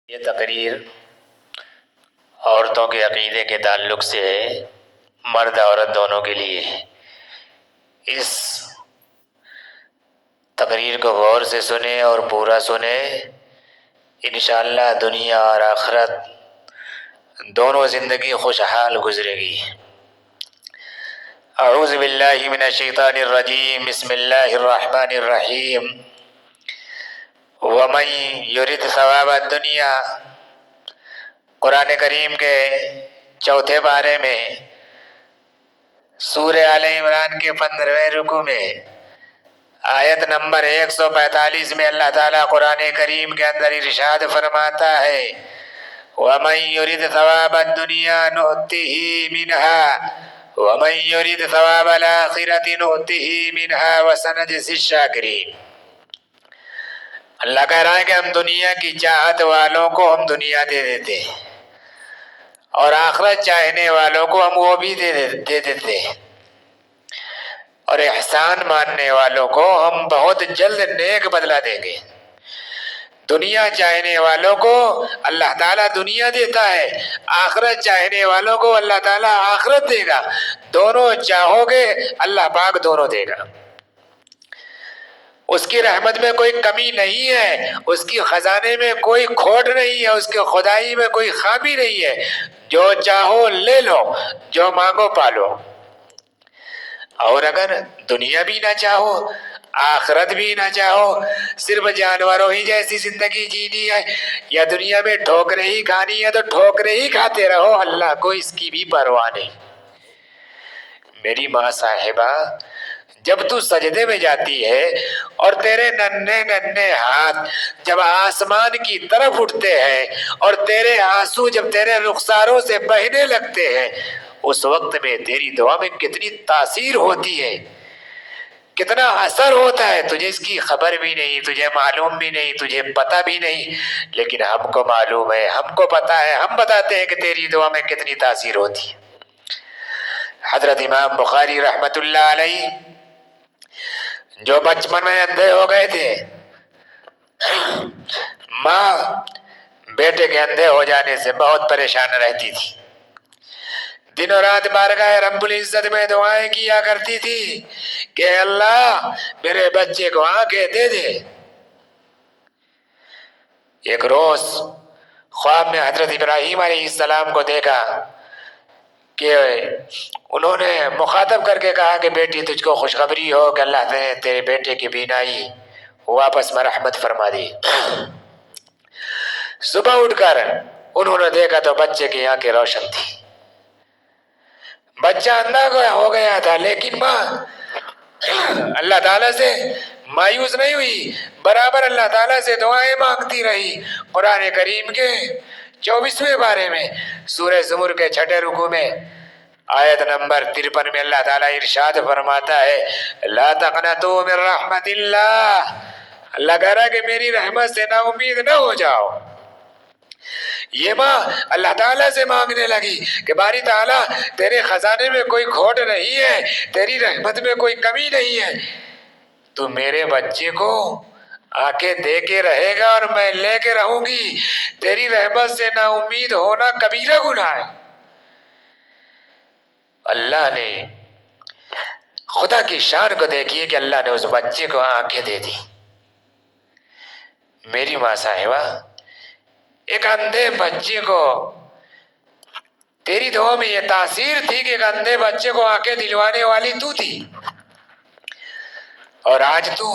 یہ تقریر عورتوں کے عقیدے کے تعلق سے ہے، مرد عورت دونوں کے لیے ہے۔ اس تقریر کو غور سے سنیں اور پورا سنیں، انشاءاللہ دنیا اور آخرت دونوں زندگی خوشحال گزرے گی۔ اعوذ باللہ من الشیطان الرجیم، بسم اللہ الرحمن الرحیم۔ وَمَن يُرِدْ ثواب الدنیا، قرآن کریم کے چوتھے پارے میں سورہ آل عمران کے 15ویں رکوع میں آیت نمبر 145 میں اللہ تعالیٰ قرآن کریم کے اندر ارشاد فرماتا ہے وَمَن يُرِدْ ثواب الدنیا نُؤْتِهِ مِنْهَا وَمَن يُرِدْ ثواب الآخرة نُؤْتِهِ مِنْهَا وَسَنَجْزِي الشَّاكِرِينَ۔ اللہ کہہ رہا ہے کہ ہم دنیا کی چاہت والوں کو ہم دنیا دے دیتے ہیں اور آخرت چاہنے والوں کو ہم وہ بھی دے دیتے ہیں، اور احسان ماننے والوں کو ہم بہت جلد نیک بدلہ دیں گے۔ دنیا چاہنے والوں کو اللہ تعالیٰ دنیا دیتا ہے، آخرت چاہنے والوں کو اللہ تعالیٰ آخرت دے گا۔ دونوں چاہو گے اللہ پاک دونوں دے گا۔ اس کی رحمت میں کوئی کمی نہیں ہے، اس کی خزانے میں کوئی کھوٹ نہیں ہے، اس کی خدائی میں کوئی خامی نہیں ہے۔ جو چاہو لے لو، جو مانگو پالو۔ اور اگر دنیا بھی نہ چاہو، آخرت بھی نہ چاہو، صرف جانوروں ہی جیسی زندگی جینی ہے یا دنیا میں ٹھوکریں ہی کھانی ہے تو ٹھوکریں ہی کھاتے رہو، اللہ کو اس کی بھی پرواہ نہیں۔ میری ماں صاحبہ، جب تو سجدے میں جاتی ہے اور تیرے ننھے ننھے ہاتھ جب آسمان کی طرف اٹھتے ہیں اور تیرے آنسو جب تیرے رخساروں سے بہنے لگتے ہیں، اس وقت میں تیری دعا میں کتنی تاثیر ہوتی ہے، کتنا اثر ہوتا ہے، تجھے اس کی خبر بھی نہیں، تجھے معلوم بھی نہیں، تجھے پتہ بھی نہیں، لیکن ہم کو معلوم ہے، ہم کو پتہ ہے، ہم بتاتے ہیں کہ تیری دعا میں کتنی تاثیر ہوتی ہے۔ حضرت امام بخاری رحمت اللہ علیہ جو بچپن میں اندھے ہو گئے تھے، ماں بیٹے کے اندھے ہو جانے سے بہت پریشان رہتی تھی، دن اور رات بارگاہ رب العزت میں دعائیں کیا کرتی تھی کہ اللہ میرے بچے کو آنکھیں دے دے۔ ایک روز خواب میں حضرت ابراہیم علیہ السلام کو دیکھا کہ انہوں نے مخاطب کر کے کہا کہ بیٹی تجھ کو خوشخبری ہو کہ اللہ نے تیرے بیٹے کی بینائی واپس مرحمت فرما دی۔ صبح اٹھ کر انہوں نے دیکھا تو بچے کی آنکھیں روشن تھی، بچہ اندھا ہو گیا تھا، لیکن ماں اللہ تعالیٰ سے مایوس نہیں ہوئی، برابر اللہ تعالیٰ سے دعائیں مانگتی رہی۔ قرآن کریم کے 24ویں پارے میں سورہ زمر کے 6 رکوع میں آیت نمبر 53 میں اللہ تعالیٰ ارشاد فرماتا ہے لا تقنطوا من رحمت اللہ، اللہ کہہ رہا ہے کہ میری رحمت سے نا امید نہ ہو جاؤ۔ یہ ماں اللہ تعالیٰ سے مانگنے لگی کہ باری تعالیٰ تیرے خزانے میں کوئی کھوٹ نہیں ہے، تیری رحمت میں کوئی کمی نہیں ہے، تو میرے بچے کو آنکھیں دے کے رہے گا اور میں لے کے رہوں گی، تیری رحمت سے نا امید ہونا کبیرہ گناہ ہے۔ اللہ نے خدا کی شان کو دیکھیے کہ اللہ نے اس بچے کو آنکھیں دے دی۔ میری ماں صاحبہ، ایک اندھے بچے کو تیری دعا میں یہ تاثیر تھی کہ ایک اندھے بچے کو آنکھیں دلوانے والی تو تھی، اور آج تو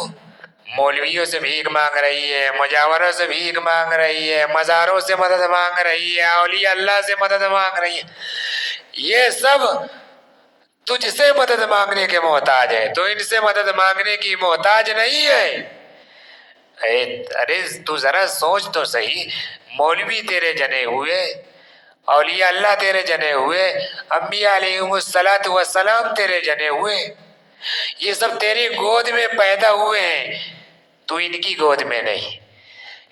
مولویوں سے بھیک مانگ رہی ہے، مجاوروں سے بھیک مانگ رہی ہے، مزاروں سے مدد مانگ رہی ہے، اولیاء اللہ سے مدد مانگ رہی ہے۔ یہ سب تجھ سے مدد مانگنے کے محتاج ہے، تو ان سے مدد مانگنے کی محتاج نہیں ہے۔ ارے تو ذرا سوچ تو صحیح، مولوی تیرے جنے ہوئے، اولیاء اللہ تیرے جنے ہوئے، انبیاء علیہم السلام تیرے جنے ہوئے، یہ سب تیری گود میں پیدا ہوئے ہیں، تو ان کی گود میں نہیں،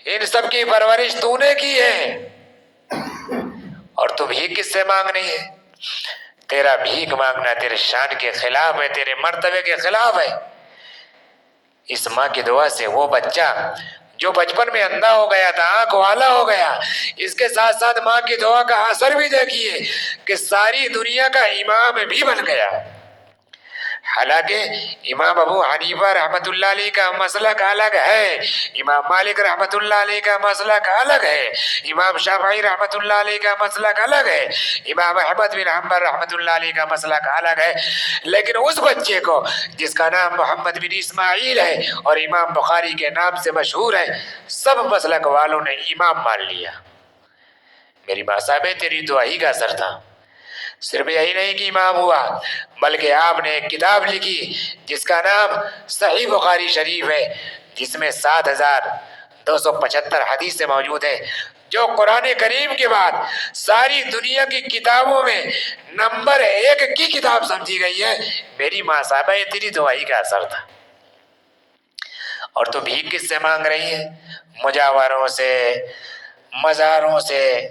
ان سب کی پرورش تو نے کی ہے، اور تو بھیک کس سے مانگنی ہے؟ تیرا بھیک مانگنا تیرے شان کے خلاف ہے، تیرے مرتبے کے خلاف ہے۔ اس ماں کی دعا سے وہ بچہ جو بچپن میں اندھا ہو گیا تھا، آنکھ والا ہو گیا، اس کے ساتھ ساتھ ماں کی دعا کا اثر بھی دیکھیے کہ ساری دنیا کا امام بھی بن گیا۔ حالانکہ امام ابو حنیفہ رحمۃ اللہ علیہ کا مسلک الگ ہے، امام مالک رحمۃ اللہ علیہ کا مسلک الگ ہے، امام شافعی رحمۃ اللہ علیہ کا مسلک الگ ہے، امام احمد بن حنبل رحمۃ اللہ علیہ کا مسلک الگ ہے، لیکن اس بچے کو جس کا نام محمد بن اسماعیل ہے اور امام بخاری کے نام سے مشہور ہے، سب مسلک والوں نے امام مان لیا۔ میری ماں صاحب تیری دعائی کا اثر تھا۔ صرف یہی نہیں کہ امام ہوا، بلکہ آپ نے ایک کتاب لکھی جس کا نام صحیح بخاری شریف ہے، جس میں 7275 حدیثیں موجود ہیں، جو قرآن کریم کے بعد ساری دنیا کی کتابوں میں نمبر 1 کی کتاب سمجھی گئی ہے۔ میری ماں صاحبہ یہ تیری دعائی کا اثر تھا۔ اور تو بھیک کس سے مانگ رہی ہے؟ مجاوروں سے، مزاروں سے۔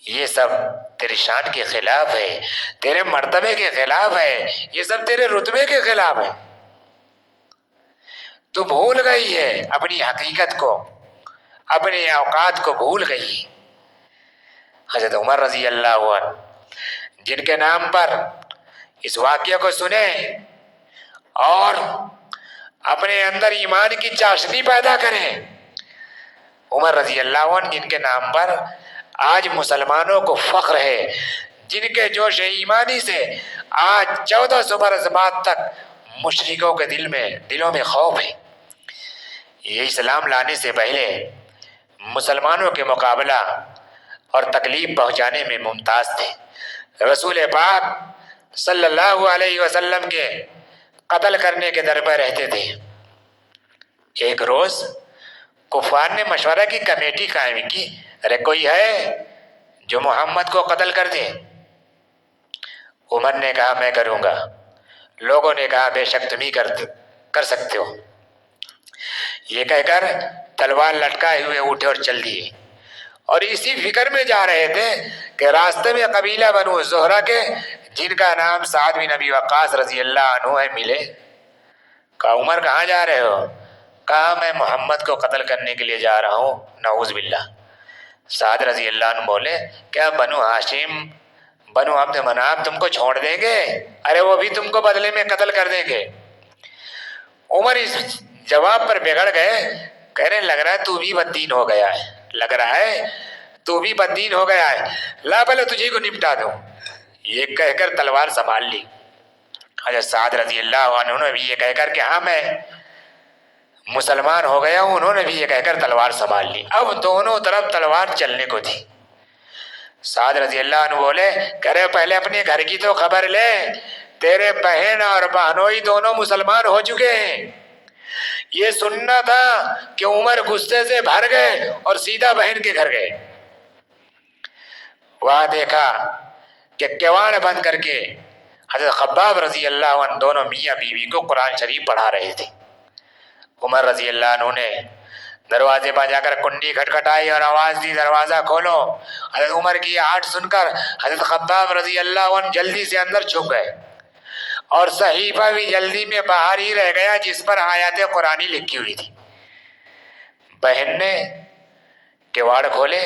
یہ سب تیری شان کے خلاف ہے، تیرے مرتبے کے خلاف ہے، یہ سب تیرے رتبے کے خلاف ہے۔ تو بھول گئی ہے اپنی حقیقت کو، اپنے اوقات کو بھول گئی۔ حضرت عمر رضی اللہ عنہ جن کے نام پر اس واقعہ کو سنیں اور اپنے اندر ایمان کی چاشنی پیدا کریں، عمر رضی اللہ عنہ جن کے نام پر آج مسلمانوں کو فخر ہے، جن کے جوش ایمانی سے آج 1400 برس بعد تک مشرکوں کے دلوں میں خوف ہے۔ یہ اسلام لانے سے پہلے مسلمانوں کے مقابلہ اور تکلیف پہنچانے میں ممتاز تھے۔ رسول پاک صلی اللہ علیہ وسلم کے قتل کرنے کے در پہ رہتے تھے۔ ایک روز کفار نے مشورہ کی کمیٹی قائم کی، ارے کوئی ہے جو محمد کو قتل کر دے؟ عمر نے کہا میں کروں گا۔ لوگوں نے کہا بے شک تم ہی کر سکتے ہو۔ یہ کہہ کر تلوار لٹکائے ہوئے اٹھے اور چل دیے، اور اسی فکر میں جا رہے تھے کہ راستے میں قبیلہ بنو زہرہ کے جن کا نام سعد بن ابی وقاص رضی اللہ عنہ ہے ملے۔ کہا عمر کہاں جا رہے ہو؟ کہا میں محمد کو قتل کرنے کے لیے جا رہا ہوں، نعوذ باللہ۔ سعد رضی اللہ عنہ بولے کیا بنو ہاشم، بنو عبد مناف تم کو چھوڑ دیں گے؟ ارے وہ بھی تم کو بدلے میں قتل کر دیں گے۔ عمر اس جواب پر بگڑ گئے، کہہ رہے لگ رہا ہے تو بھی بددین ہو گیا ہے، لگ رہا ہے تو بھی بددین ہو گیا ہے، لا پہلے تجھے کو نپٹا دوں۔ یہ کہہ کر تلوار سنبھال لی۔ حضرت سعد رضی اللہ عنہ نے بھی یہ کہہ کر کہ ہاں میں مسلمان ہو گیا ہوں، انہوں نے بھی یہ کہہ کر تلوار سنبھال لی۔ اب دونوں طرف تلوار چلنے کو تھی۔ سعد رضی اللہ عنہ بولے کہہ رہے پہلے اپنے گھر کی تو خبر لے، تیرے بہن اور بہنوئی دونوں مسلمان ہو چکے ہیں۔ یہ سننا تھا کہ عمر غصے سے بھر گئے اور سیدھا بہن کے گھر گئے۔ وہاں دیکھا کہ کیواڑ بند کر کے حضرت خباب رضی اللہ عنہ دونوں میاں بیوی کو قرآن شریف پڑھا رہے تھے۔ عمر رضی اللہ عنہ نے دروازے پر جا کر کنڈی کھٹکھٹائی اور آواز دی دروازہ کھولو۔ حضرت عمر کی آہٹ سن کر حضرت خباب رضی اللہ عنہ جلدی سے اندر چھپ گئے، اور صحیفہ بھی جلدی میں باہر ہی رہ گیا جس پر آیات قرآنی لکھی ہوئی تھی۔ بہن نے کیواڑ کھولے،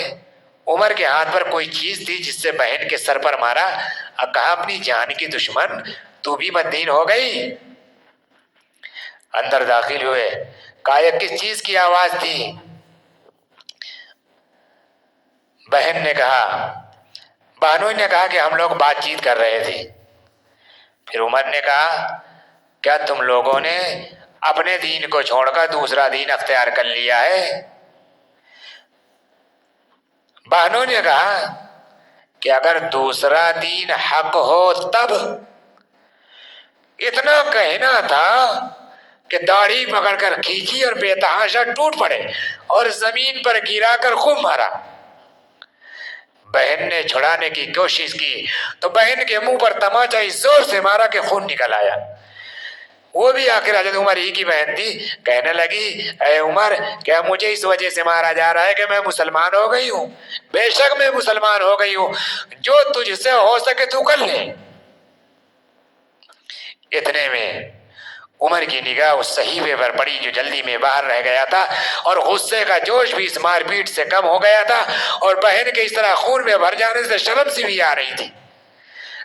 عمر کے ہاتھ پر کوئی چیز تھی جس سے بہن کے سر پر مارا اور کہا اپنی جان کی دشمن تو بھی بددین ہو گئی۔ اندر داخل ہوئے، کہا یہ کس چیز کی آواز تھی؟ بہن نے کہا، بہنوں نے کہا کہ ہم لوگ بات چیت کر رہے تھے۔ پھر عمر نے کہا کیا تم لوگوں نے اپنے دین کو چھوڑ کر دوسرا دین اختیار کر لیا ہے؟ بہنوں نے کہا کہ اگر دوسرا دین حق ہو تب۔ اتنا کہنا تھا کہ داڑھی پکڑ کر کھینچی اور بے تحاشا ٹوٹ پڑے اور زمین پر گرا کر خوب مارا۔ بہن نے چھڑانے کی کوشش کی تو بہن کے منہ پر تماچا اس زور سے مارا کہ خون نکل آیا۔ وہ بھی آخر حضرت عمر ہی کی بہن تھی، کہنے لگی اے عمر کیا مجھے اس وجہ سے مارا جا رہا ہے کہ میں مسلمان ہو گئی ہوں؟ بے شک میں مسلمان ہو گئی ہوں، جو تجھ سے ہو سکے تو کر لے۔ اتنے میں عمر کی نگاہ اس صحیفے پر پڑی جو جلدی میں باہر رہ گیا تھا، اور غصے کا جوش بھی اس مار پیٹ سے کم ہو گیا تھا، اور بہن کے اس طرح خون میں بھر جانے سے شرم سی بھی آ رہی تھی۔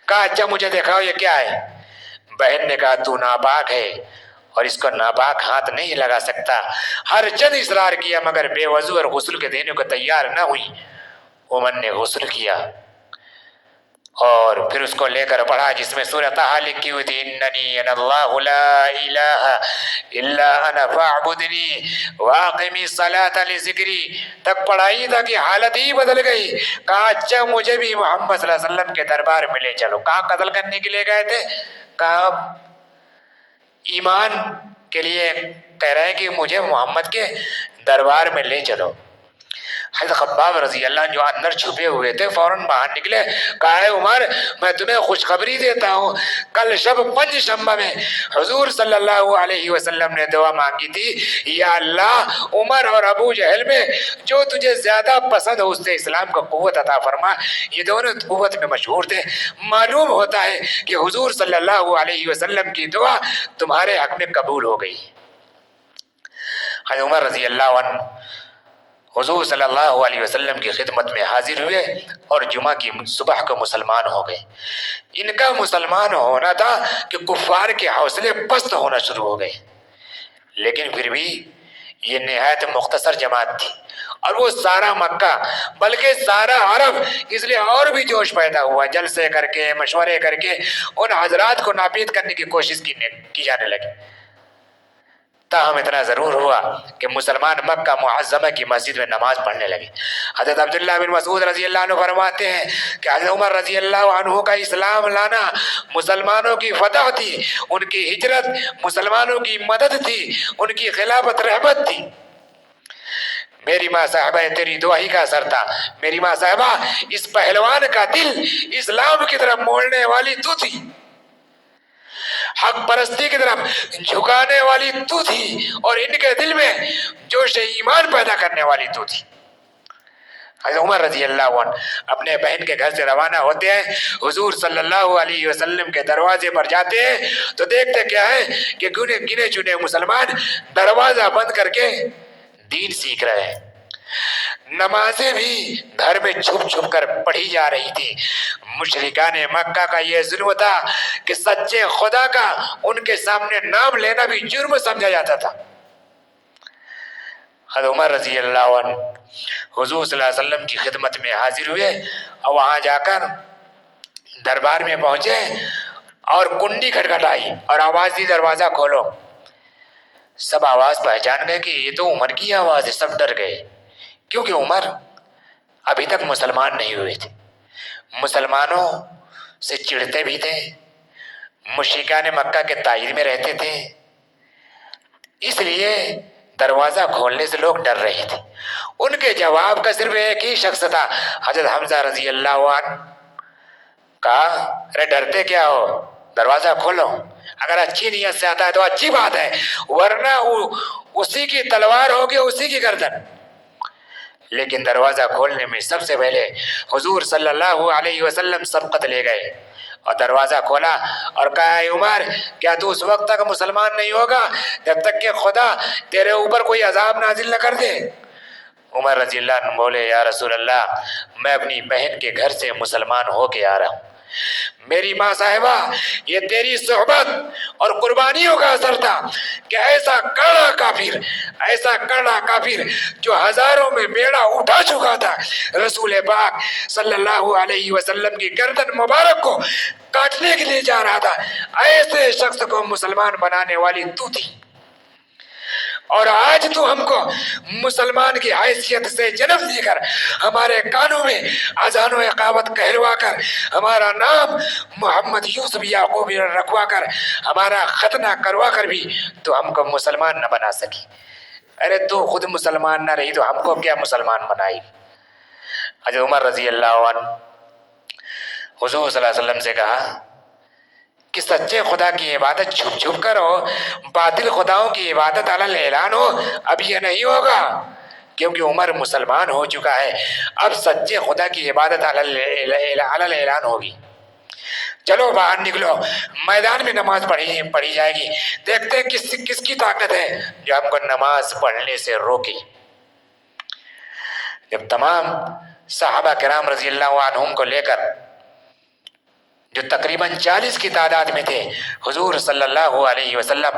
کہا اچھا مجھے دکھاؤ یہ کیا ہے؟ بہن نے کہا تو ناپاک ہے اور اس کو ناپاک ہاتھ نہیں لگا سکتا۔ ہر چند اصرار کیا مگر بے وضو اور غسل کے دینے کو تیار نہ ہوئی۔ عمر نے غسل کیا اور پھر اس کو لے کر پڑھا جس میں سورۃ طٰہٰ لکھی ہوئی تھی اننی انا اللہ لا الہ الا انا فاعبدنی واقم الصلاۃ لذکری تک پڑھائی تھا کہ حالت ہی بدل گئی۔ کہا اچھا مجھے بھی محمد صلی اللہ علیہ وسلم کے دربار میں لے چلو۔ کہاں قتل کرنے کے لیے گئے تھے؟ کہا ایمان کے لیے کہہ رہے ہیں کہ مجھے محمد کے دربار میں لے چلو۔ حضرت خباب رضی اللہ عنہ جو اندر چھپے ہوئے تھے فوراً باہر نکلے۔ کہا ہے عمر میں تمہیں خوشخبری دیتا ہوں، کل شب پنج شنبہ میں حضور صلی اللہ علیہ وسلم نے دعا مانگی تھی یا اللہ عمر اور ابو جہل میں جو تجھے زیادہ پسند ہو اس سے اسلام کو قوت عطا فرما۔ یہ دونوں قوت میں مشہور تھے۔ معلوم ہوتا ہے کہ حضور صلی اللہ علیہ وسلم کی دعا تمہارے حق میں قبول ہو گئی۔ حضرت عمر رضی اللہ عنہ حضور صلی اللہ علیہ وسلم کی خدمت میں حاضر ہوئے اور جمعہ کی صبح کو مسلمان ہو گئے۔ ان کا مسلمان ہونا تھا کہ کفار کے حوصلے پست ہونا شروع ہو گئے، لیکن پھر بھی یہ نہایت مختصر جماعت تھی اور وہ سارا مکہ بلکہ سارا عرب اس لیے اور بھی جوش پیدا ہوا، جلسے کر کے مشورے کر کے ان حضرات کو ناپید کرنے کی کوشش کی جانے لگی۔ تاہم اتنا ضرور ہوا کہ مسلمان مکہ معظمہ کی مسجد میں نماز پڑھنے لگے۔ حضرت عبداللہ بن مسعود رضی اللہ عنہ فرماتے ہیں کہ حضرت عمر رضی اللہ عنہ کا اسلام لانا مسلمانوں کی فتح تھی، ان کی ہجرت مسلمانوں کی مدد تھی، ان کی خلافت رحمت تھی۔ میری ماں صاحبہ تیری دعا ہی کا اثر تھا، میری ماں صاحبہ اس پہلوان کا دل اسلام کی طرف موڑنے والی تو تھی، حق پرستی کی طرف جھکانے والی تو تھی، اور ان کے دل میں جوش ایمان پیدا کرنے والی تو تھی۔ حضرت عمر رضی اللہ عنہ اپنے بہن کے گھر سے روانہ ہوتے ہیں، حضور صلی اللہ علیہ وسلم کے دروازے پر جاتے ہیں تو دیکھتے کیا ہے کہ گنے چنے مسلمان دروازہ بند کر کے دین سیکھ رہے ہیں۔ نمازیں بھی گھر میں چھپ چھپ کر پڑھی جا رہی تھی۔ مشرکان مکہ کا یہ ظلم تھا کہ سچے خدا کا ان کے سامنے نام لینا بھی جرم سمجھا جاتا تھا۔ حضرت عمر رضی اللہ عنہ حضور صلی اللہ علیہ وسلم کی خدمت میں حاضر ہوئے اور وہاں جا کر دربار میں پہنچے اور کنڈی کھٹکھٹائی اور آواز دی دروازہ کھولو۔ سب آواز پہچان گئے کہ یہ تو عمر کی آواز ہے، سب ڈر گئے کیونکہ عمر ابھی تک مسلمان نہیں ہوئے تھے، مسلمانوں سے چڑھتے بھی تھے، مشرکان مکہ کے تائید میں رہتے تھے، اس لیے دروازہ کھولنے سے لوگ ڈر رہے تھے۔ ان کے جواب کا صرف ایک ہی شخص تھا، حضرت حمزہ رضی اللہ عنہ۔ کہا ارے ڈرتے کیا ہو، دروازہ کھولو، اگر اچھی نیت سے آتا ہے تو اچھی بات ہے، ورنہ اسی کی تلوار ہوگی، اسی کی گردن۔ لیکن دروازہ کھولنے میں سب سے پہلے حضور صلی اللہ علیہ وسلم سبقت لے گئے اور دروازہ کھولا اور کہا اے عمر کیا تو اس وقت تک مسلمان نہیں ہوگا جب تک کہ خدا تیرے اوپر کوئی عذاب نازل نہ کر دے؟ عمر رضی اللہ عنہ بولے یا رسول اللہ میں اپنی بہن کے گھر سے مسلمان ہو کے آ رہا ہوں۔ میری ماں صاحبہ یہ تیری صحبت اور قربانیوں کا اثر تھا کہ ایسا کڑا کافر جو ہزاروں میں بیڑا اٹھا چکا تھا رسول پاک صلی اللہ علیہ وسلم کی گردن مبارک کو کاٹنے کے لیے جا رہا تھا، ایسے شخص کو مسلمان بنانے والی تو تھی، اور آج تو ہم کو مسلمان کی حیثیت سے جنم دے کر ہمارے کانوں میں اذان و اقامت کہلوا کر ہمارا نام محمد یوسف یعقوب رکھوا کر ہمارا ختنہ کروا کر بھی تو ہم کو مسلمان نہ بنا سکی۔ ارے تو خود مسلمان نہ رہی تو ہم کو کیا مسلمان بنائی؟ حضرت عمر رضی اللہ عنہ حضور صلی اللہ علیہ وسلم سے کہا کہ سچے خدا کی عبادت چھپ چھپ کر ہو، باطل خداؤں کی عبادت علی اعلان ہو، اب یہ نہیں ہوگا کیونکہ عمر مسلمان ہو چکا ہے، اب سچے خدا کی عبادت علی اعلان ہوگی۔ چلو باہر نکلو، میدان میں نماز پڑھی جائے گی، دیکھتے ہیں کس کی طاقت ہے جو ہم کو نماز پڑھنے سے روکی۔ جب تمام صحابہ کرام رضی اللہ عنہم کو لے کر جو تقریباً 40 کی تعداد میں تھے، حضور صلی اللہ علیہ وسلم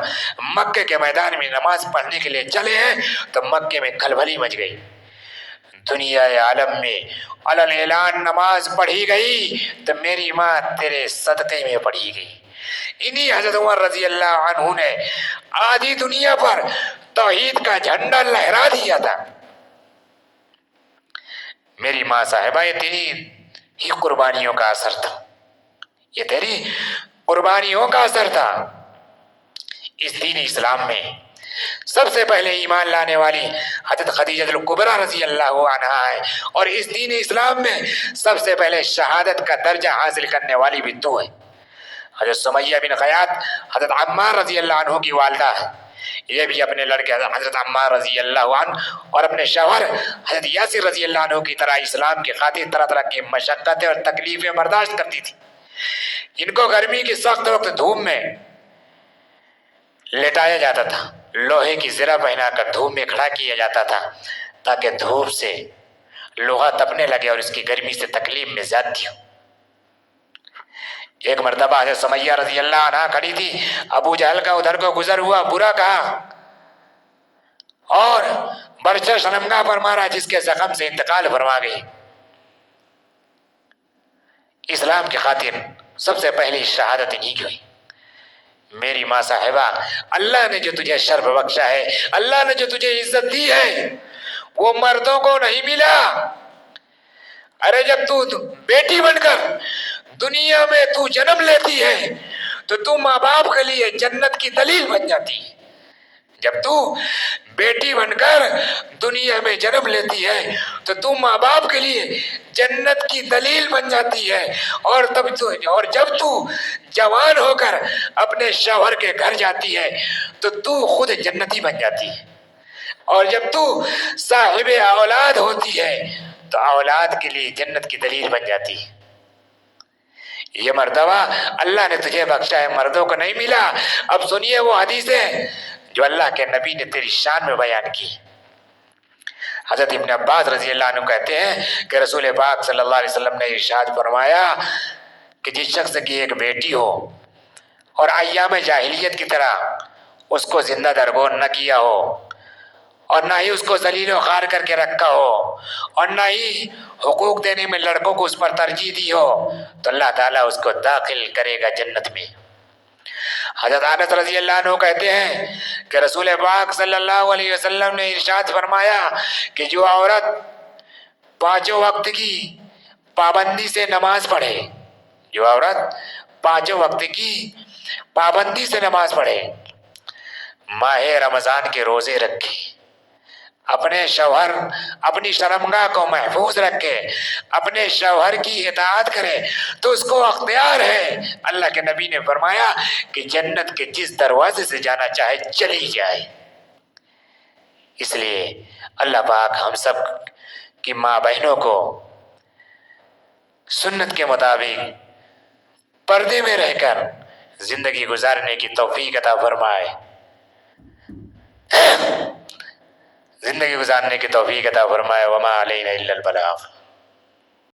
مکے کے میدان میں نماز پڑھنے کے لیے چلے ہیں تو مکے میں کھلبلی مچ گئی، دنیا عالم میں علل اعلان نماز پڑھی گئی تو میری ماں تیرے صدقے میں پڑھی گئی۔ انہی حضرت عمر رضی اللہ عنہ نے آدھی دنیا پر توحید کا جھنڈا لہرا دیا تھا۔ میری ماں صاحبہ، یہ تیری ہی قربانیوں کا اثر تھا، یہ تیری قربانیوں کا اثر تھا۔ اس دین اسلام میں سب سے پہلے ایمان لانے والی حضرت خدیجہ الکبریٰ رضی اللہ عنہا ہے، اور اس دین اسلام میں سب سے پہلے شہادت کا درجہ حاصل کرنے والی بھی تو ہے۔ حضرت سمیہ بن قیاد حضرت عمار رضی اللہ عنہ کی والدہ ہے، یہ بھی اپنے لڑکے حضرت عمار رضی اللہ عنہ اور اپنے شوہر حضرت یاسر رضی اللہ عنہ کی طرح اسلام کی خاطر طرح طرح کی مشقتیں اور تکلیفیں برداشت کرتی تھی۔ ان کو گرمی کی سخت وقت دھوپ میں لٹایا جاتا تھا، لوہے کی زرہ پہنا کر دھوپ میں کھڑا کیا جاتا تھا تاکہ دھوپ سے لوہا تپنے لگے اور اس کی گرمی سے تکلیف میں زیادتی ہو۔ ایک مرتبہ حضرت سمیہ رضی اللہ عنہ کھڑی تھی، ابو جہل کا ادھر کو گزر ہوا، برا کہا اور برچہ شرمگاہ پر مارا، جس کے زخم سے انتقال فرما گئی۔ اسلام کی خاطر سب سے پہلی شہادت انہی کی ہوئی۔ میری ماں صاحبہ، اللہ نے جو تجھے شرف بخشا ہے، اللہ نے جو تجھے عزت دی ہے، وہ مردوں کو نہیں ملا۔ ارے جب تو بیٹی بن کر دنیا میں تو جنم لیتی ہے تو ماں باپ کے لیے جنت کی دلیل بن جاتی ہے۔ جب تو بیٹی بن کر دنیا میں جنم لیتی ہے تو ماں باپ کے لیے جنت کی دلیل بن جاتی ہے، اور جب تو جوان ہو کر اپنے شوہر کے گھر جاتی ہے تو خود جنتی بن جاتی ہے، اور جب تو صاحب اولاد ہوتی ہے تو اولاد کے لیے جنت کی دلیل بن جاتی ہے۔ یہ مرتبہ اللہ نے تجھے بخشا ہے، مردوں کو نہیں ملا۔ اب سنیے وہ حدیثیں جو اللہ کے نبی نے تیری شان میں بیان کی۔ حضرت ابن عباس رضی اللہ عنہ کہتے ہیں کہ رسول پاک صلی اللہ علیہ وسلم نے ارشاد فرمایا کہ جس شخص کی ایک بیٹی ہو اور ایام جاہلیت کی طرح اس کو زندہ درگور نہ کیا ہو، اور نہ ہی اس کو ذلیل و خوار کر کے رکھا ہو، اور نہ ہی حقوق دینے میں لڑکوں کو اس پر ترجیح دی ہو، تو اللہ تعالیٰ اس کو داخل کرے گا جنت میں۔ حضرت انس رضی اللہ عنہ کہتے ہیں کہ رسول پاک صلی اللہ علیہ وسلم نے ارشاد فرمایا کہ جو عورت 5 وقت کی پابندی سے نماز پڑھے، جو عورت 5 وقت کی پابندی سے نماز پڑھے، ماہ رمضان کے روزے رکھے، اپنے شوہر اپنی شرمگاہ کو محفوظ رکھے، اپنے شوہر کی اطاعت کرے تو اس کو اختیار ہے، اللہ کے نبی نے فرمایا کہ جنت کے جس دروازے سے جانا چاہے چلی جائے۔ اس لیے اللہ پاک ہم سب کی ماں بہنوں کو سنت کے مطابق پردے میں رہ کر زندگی گزارنے کی توفیق عطا فرمائے، زندگی گزارنے کی توفیق عطا فرمائے۔ وما علینا الا البلاغ۔